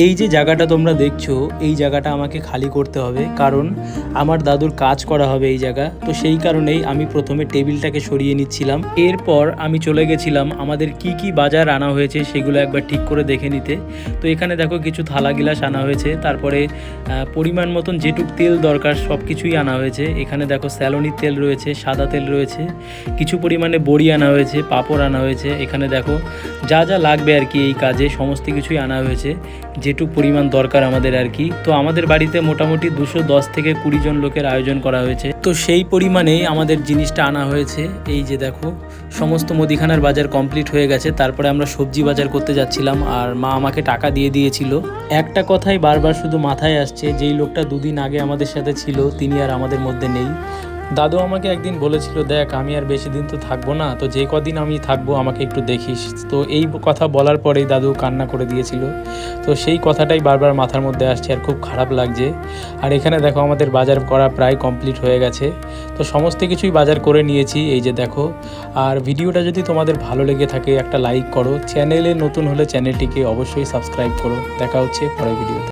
এই যে জায়গাটা তোমরা দেখছো, এই জায়গাটা আমাকে খালি করতে হবে, কারণ আমার দাদুর কাজ করা হবে এই জায়গা। তো সেই কারণেই আমি প্রথমে টেবিলটাকে সরিয়ে নিচ্ছিলাম। এরপর আমি চলে গেছিলাম আমাদের কি কি বাজার আনা হয়েছে সেগুলো একবার ঠিক করে দেখে নিতে। তো এখানে দেখো কিছু থালা গিলাস আনা হয়েছে, তারপরে পরিমাণ মতন যেটুক তেল দরকার সব কিছুই আনা হয়েছে। এখানে দেখো স্যালোনির তেল রয়েছে, সাদা তেল রয়েছে, কিছু পরিমাণে বড়ি আনা হয়েছে, পাঁপড় আনা হয়েছে। এখানে দেখো যা যা লাগবে আর কি এই কাজে সমস্ত কিছুই আনা হয়েছে, যেটুক পরিমাণ দরকার আমাদের আর কি। তো আমাদের বাড়িতে মোটামুটি 210 থেকে 20 জন লোকের আয়োজন করা হয়েছে, তো সেই পরিমাণেই আমাদের জিনিসটা আনা হয়েছে। এই যে দেখো সমস্ত মুদিখানার বাজার কমপ্লিট হয়ে গেছে। তারপরে আমরা সবজি বাজার করতে যাচ্ছিলাম, আর মা আমাকে টাকা দিয়ে দিয়েছিল। একটা কথাই বারবার শুধু মাথায় আসছে, যেই লোকটা দুদিন আগে আমাদের সাথে ছিল তিনি আর আমাদের মধ্যে নেই। দাদু আমাকে একদিন বলেছিল, দেখ আমি আর বেশি দিন তো থাকবো না, তো যে কদিন আমি থাকবো আমাকে একটু দেখিস। তো এই কথা বলার পরেই দাদু কান্না করে দিয়েছিল। তো সেই কথাটাই বারবার মাথার মধ্যে আসছে আর খুব খারাপ লাগছে। আর এখানে দেখো আমাদের বাজার করা প্রায় কমপ্লিট হয়ে গেছে। তো সমস্ত কিছুই বাজার করে নিয়েছি, এই যে দেখো। আর ভিডিওটা যদি তোমাদের ভালো লেগে থাকে একটা লাইক করো, চ্যানেলে নতুন হলে চ্যানেলটিকে অবশ্যই সাবস্ক্রাইব করো। দেখা হচ্ছে পরের ভিডিওতে।